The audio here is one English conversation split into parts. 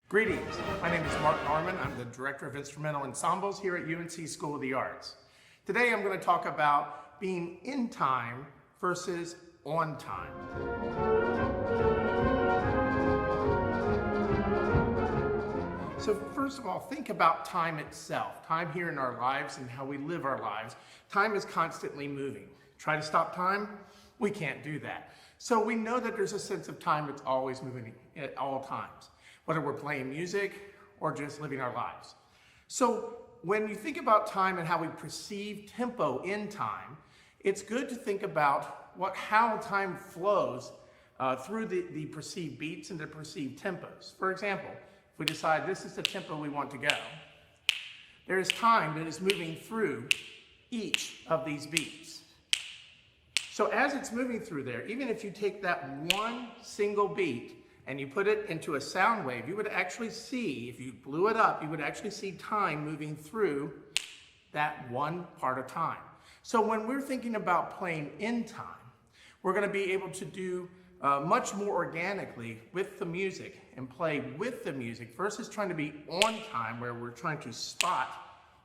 Greetings, my name is Mark Norman. I'm the Director of Instrumental Ensembles here at UNC School of the Arts. Today I'm going to talk about being in time versus on time. So first of all, think about time itself, time here in our lives and how we live our lives. Time is constantly moving. Try to stop time? We can't do that. So we know that there's a sense of time that's always moving at all times, whether we're playing music or just living our lives. So when you think about time and how we perceive tempo in time, it's good to think about how time flows through the perceived beats and the perceived tempos. For example, if we decide this is the tempo we want to go, there is time that is moving through each of these beats. So as it's moving through there, even if you take that one single beat and you put it into a sound wave, you would actually see, if you blew it up, you would actually see time moving through that one part of time. So when we're thinking about playing in time, we're going to be able to do much more organically with the music and play with the music versus trying to be on time where we're trying to spot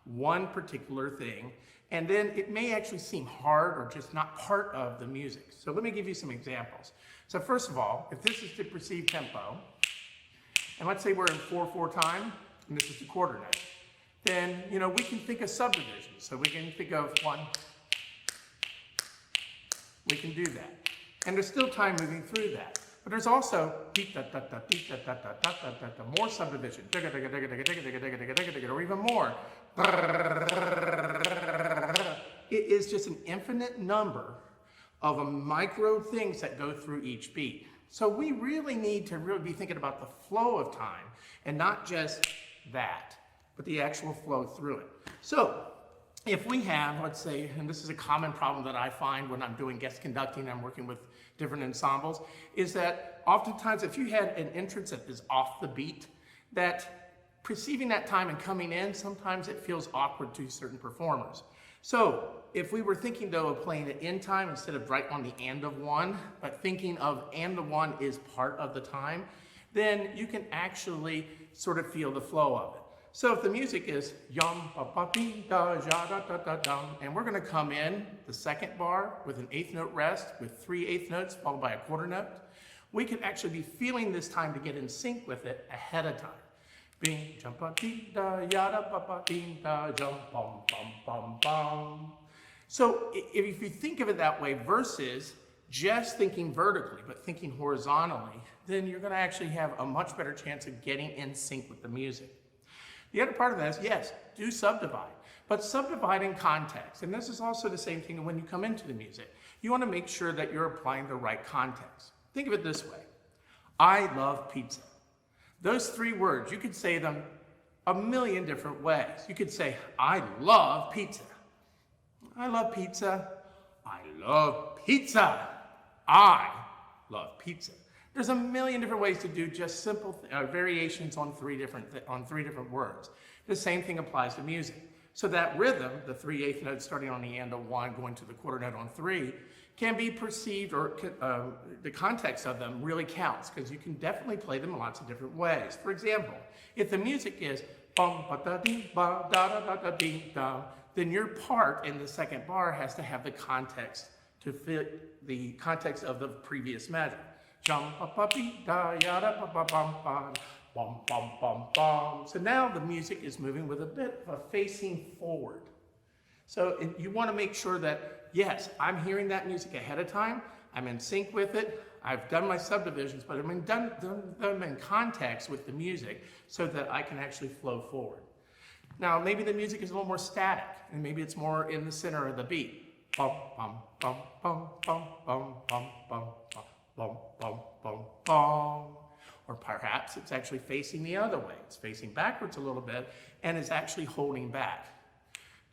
one particular thing, and then it may actually seem hard or just not part of the music. So let me give you some examples. So first of all, if this is the perceived tempo, and let's say we're in 4/4 time, and this is the quarter note, then we can think of subdivisions. So we can think of one, we can do that. And there's still time moving through that. But there's also more subdivision, or even more. It is just an infinite number of micro things that go through each beat. So we really need to be thinking about the flow of time and not just that, but the actual flow through it. So if we have, let's say, and this is a common problem that I find when I'm doing guest conducting, I'm working with different ensembles, is that oftentimes if you had an entrance that is off the beat, that perceiving that time and coming in, sometimes it feels awkward to certain performers. So if we were thinking though of playing it in time instead of right on the and of one, but thinking of and the one is part of the time, then you can actually sort of feel the flow of it. So if the music is yum ba ba dee da ja da da da dum, and we're going to come in the second bar with an eighth note rest with 3 eighth notes followed by a quarter note, we can actually be feeling this time to get in sync with it ahead of time. Bing jump ba dee da ya da ba ba dee da jump bum bum bum bum. So if you think of it that way versus just thinking vertically but thinking horizontally, then you're going to actually have a much better chance of getting in sync with the music. The other part of that is, yes, do subdivide, but subdivide in context. And this is also the same thing when you come into the music. You want to make sure that you're applying the right context. Think of it this way. I love pizza. Those 3 words, you could say them a million different ways. You could say, I love pizza. I love pizza. I love pizza. I love pizza. There's a million different ways to do just simple variations on three different words. The same thing applies to music. So that rhythm, the 3 eighth notes starting on the and of 1, going to the quarter note on 3, can be perceived, or the context of them really counts, because you can definitely play them in lots of different ways. For example, if the music is bum ba da dee ba da da da da dee da, then your part in the second bar has to have the context to fit the context of the previous measure. Jump ba ba dee da ya da ba ba bum bum bum bum bum bum. So now the music is moving with a bit of a facing forward. So you want to make sure that, yes, I'm hearing that music ahead of time, I'm in sync with it, I've done my subdivisions, but I've done them in context with the music so that I can actually flow forward. Now, maybe the music is a little more static, and maybe it's more in the center of the beat. Bum, bum, bum, bum, bum, bum, bum, bum, bum, bum, bum, bum, bum. Or perhaps it's actually facing the other way. It's facing backwards a little bit, and it's actually holding back.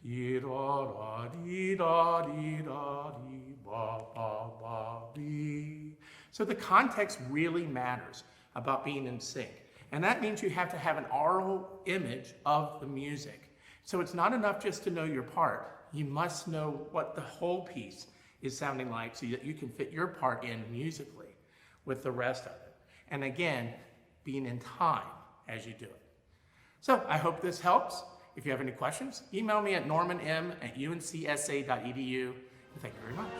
Dee da da dee da dee da dee ba ba ba dee. So the context really matters about being in sync. And that means you have to have an aural image of the music. So it's not enough just to know your part. You must know what the whole piece is sounding like so that you can fit your part in musically with the rest of it. And again, being in time as you do it. So I hope this helps. If you have any questions, email me at normanm@uncsa.edu. Thank you very much.